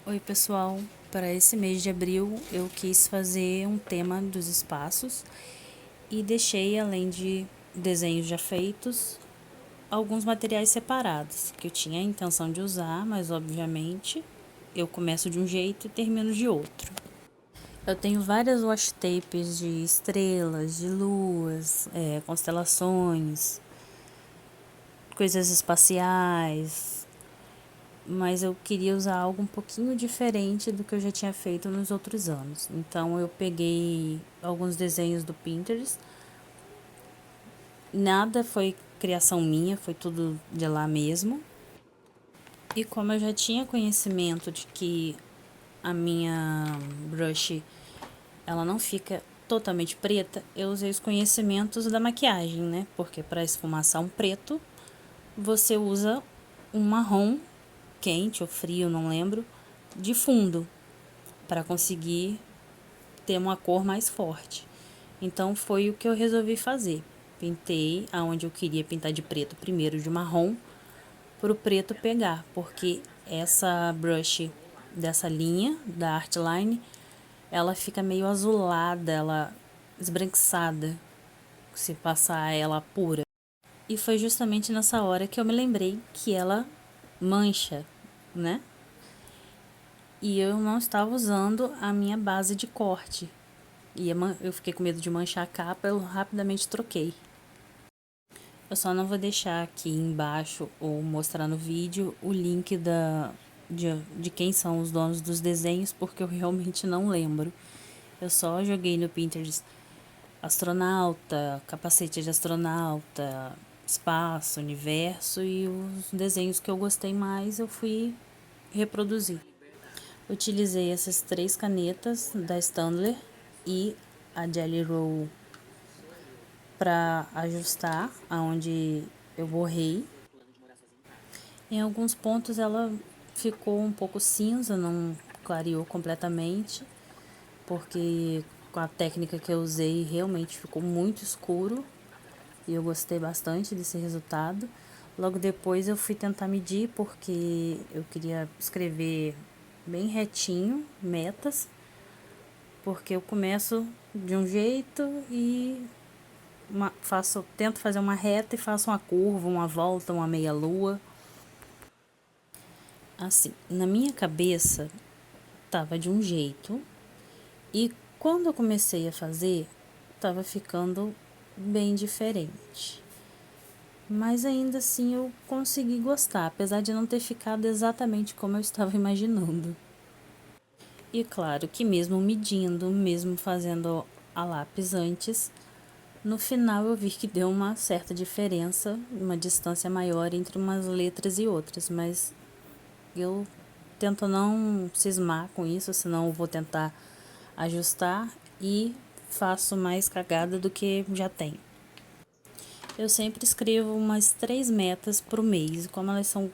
Oi pessoal, para esse mês de abril eu quis fazer um tema dos espaços e deixei, além de desenhos já feitos, alguns materiais separados que eu tinha a intenção de usar, mas obviamente eu começo de um jeito e termino de outro. Eu tenho várias washi tapes de estrelas, de luas, constelações, coisas espaciais, mas eu queria usar algo um pouquinho diferente do que eu já tinha feito nos outros anos. Então eu peguei alguns desenhos do Pinterest. Nada foi criação minha, foi tudo de lá mesmo. E como eu já tinha conhecimento de que a minha brush ela não fica totalmente preta, eu usei os conhecimentos da maquiagem, né? Porque para esfumaçar um preto, você usa um marrom quente ou frio, não lembro, de fundo, para conseguir ter uma cor mais forte. Então foi o que eu resolvi fazer. Pintei aonde eu queria pintar de preto, primeiro de marrom, para o preto pegar, porque essa brush dessa linha da Artline, ela fica meio azulada, ela esbranquiçada, se passar ela pura. E foi justamente nessa hora que eu me lembrei que ela mancha, né? E eu não estava usando a minha base de corte. E eu fiquei com medo de manchar a capa, eu rapidamente troquei. Eu só não vou deixar aqui embaixo ou mostrar no vídeo o link de quem são os donos dos desenhos, porque eu realmente não lembro. Eu só joguei no Pinterest astronauta, capacete de astronauta, espaço, universo, e os desenhos que eu gostei mais eu fui reproduzir. Utilizei essas 3 canetas da Staedtler e a Gelly Roll para ajustar aonde eu borrei. Em alguns pontos ela ficou um pouco cinza, não clareou completamente, porque com a técnica que eu usei realmente ficou muito escuro e eu gostei bastante desse resultado. Logo depois eu fui tentar medir, porque eu queria escrever bem retinho, metas, porque eu começo de um jeito e tento fazer uma reta e faço uma curva, uma volta, uma meia lua. Assim, na minha cabeça tava de um jeito e quando eu comecei a fazer, tava ficando bem diferente. Mas ainda assim eu consegui gostar, apesar de não ter ficado exatamente como eu estava imaginando. E claro que mesmo medindo, mesmo fazendo a lápis antes, no final eu vi que deu uma certa diferença, uma distância maior entre umas letras e outras, mas eu tento não cismar com isso, senão eu vou tentar ajustar e faço mais cagada do que já tenho. Eu sempre escrevo umas 3 metas pro mês, como elas são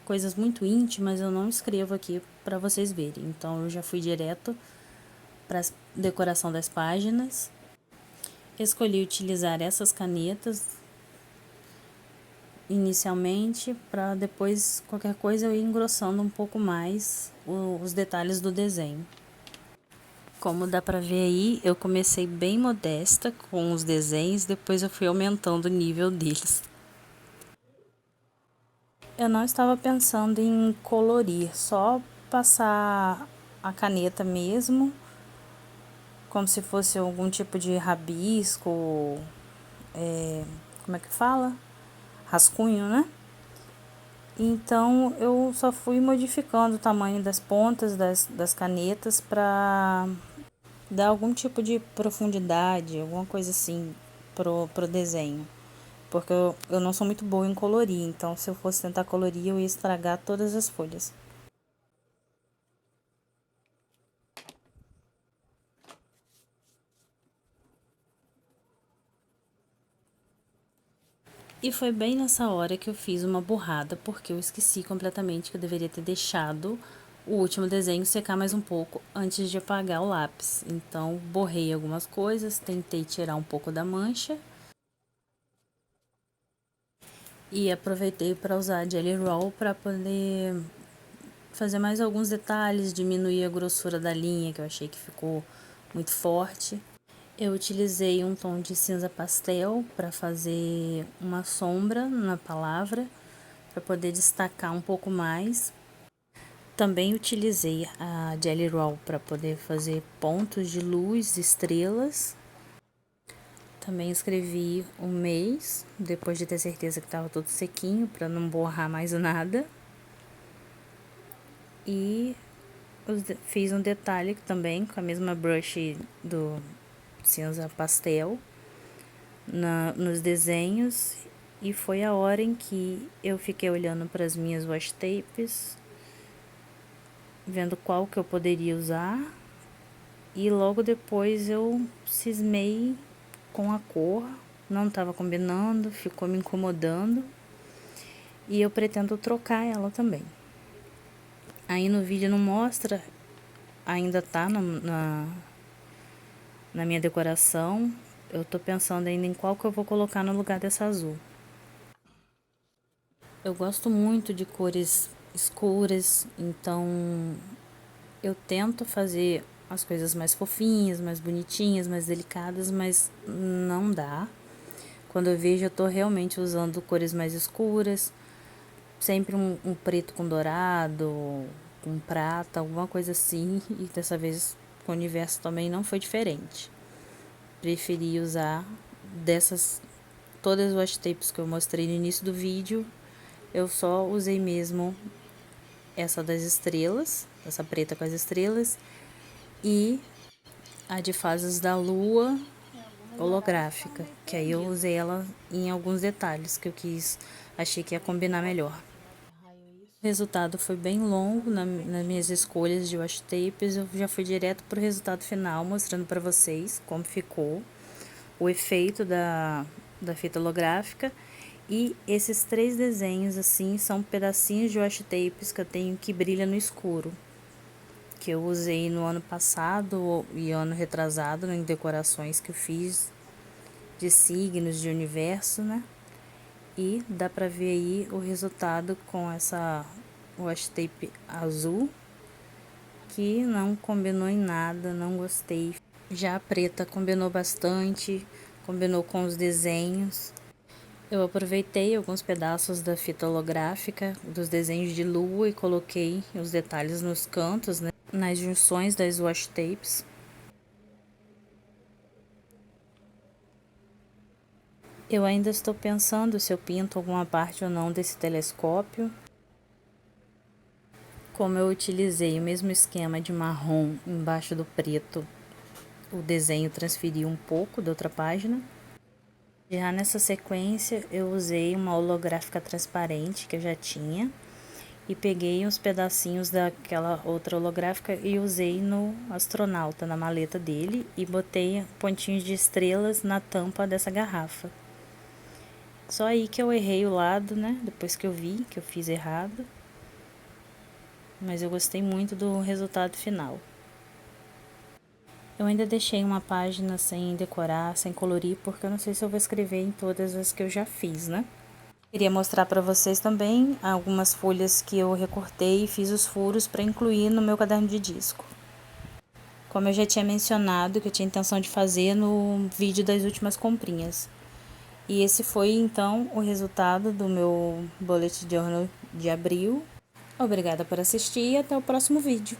coisas muito íntimas, eu não escrevo aqui para vocês verem. Então eu já fui direto para decoração das páginas. Escolhi utilizar essas canetas inicialmente, para depois qualquer coisa eu ir engrossando um pouco mais os detalhes do desenho. Como dá pra ver aí, eu comecei bem modesta com os desenhos, depois eu fui aumentando o nível deles. Eu não estava pensando em colorir, só passar a caneta mesmo, como se fosse algum tipo de rabisco, como é que fala? Rascunho, né? Então eu só fui modificando o tamanho das pontas das canetas para dar algum tipo de profundidade, alguma coisa assim pro desenho. Porque eu não sou muito boa em colorir, então se eu fosse tentar colorir eu ia estragar todas as folhas. E foi bem nessa hora que eu fiz uma burrada, porque eu esqueci completamente que eu deveria ter deixado o último desenho secar mais um pouco antes de apagar o lápis. Então, borrei algumas coisas, tentei tirar um pouco da mancha e aproveitei para usar a Jelly Roll para poder fazer mais alguns detalhes, diminuir a grossura da linha, que eu achei que ficou muito forte. Eu utilizei um tom de cinza pastel para fazer uma sombra na palavra, para poder destacar um pouco mais. Também utilizei a Jelly Roll para poder fazer pontos de luz, estrelas. Também escrevi o mês, depois de ter certeza que estava tudo sequinho, para não borrar mais nada. E fiz um detalhe também com a mesma brush do cinza pastel nos desenhos. E foi a hora em que eu fiquei olhando para as minhas washi tapes, vendo qual que eu poderia usar. E logo depois eu cismei com a cor, não estava combinando, ficou me incomodando. E eu pretendo trocar ela também. Aí no vídeo não mostra, ainda tá na minha decoração. Eu tô pensando ainda em qual que eu vou colocar no lugar dessa azul. Eu gosto muito de cores escuras, então eu tento fazer as coisas mais fofinhas, mais bonitinhas, mais delicadas, mas não dá. Quando eu vejo, eu tô realmente usando cores mais escuras, sempre um preto com dourado, com prata, alguma coisa assim, e dessa vez com o universo também não foi diferente. Preferi usar todas as washi tapes que eu mostrei no início do vídeo, eu só usei mesmo essa das estrelas, essa preta com as estrelas, e a de fases da lua holográfica, que aí eu usei ela em alguns detalhes que eu achei que ia combinar melhor. O resultado foi bem longo nas minhas escolhas de washi tapes, eu já fui direto pro resultado final, mostrando para vocês como ficou o efeito da fita holográfica. E esses 3 desenhos assim são pedacinhos de washi tapes que eu tenho que brilha no escuro, que eu usei no ano passado e ano retrasado em decorações que eu fiz de signos, de universo, né? E dá pra ver aí o resultado com essa washi tape azul, que não combinou em nada, não gostei. Já a preta combinou bastante, combinou com os desenhos. Eu aproveitei alguns pedaços da fita holográfica, dos desenhos de lua, e coloquei os detalhes nos cantos, né, nas junções das washi tapes. Eu ainda estou pensando se eu pinto alguma parte ou não desse telescópio. Como eu utilizei o mesmo esquema de marrom embaixo do preto, o desenho transferiu um pouco da outra página. Já nessa sequência, eu usei uma holográfica transparente que eu já tinha e peguei uns pedacinhos daquela outra holográfica e usei no astronauta, na maleta dele, e botei pontinhos de estrelas na tampa dessa garrafa. Só aí que eu errei o lado, né? Depois que eu vi que eu fiz errado. Mas eu gostei muito do resultado final. Eu ainda deixei uma página sem decorar, sem colorir, porque eu não sei se eu vou escrever em todas as que eu já fiz, né? Queria mostrar para vocês também algumas folhas que eu recortei e fiz os furos para incluir no meu caderno de disco. Como eu já tinha mencionado, que eu tinha intenção de fazer no vídeo das últimas comprinhas. E esse foi, então, o resultado do meu bullet journal de abril. Obrigada por assistir e até o próximo vídeo.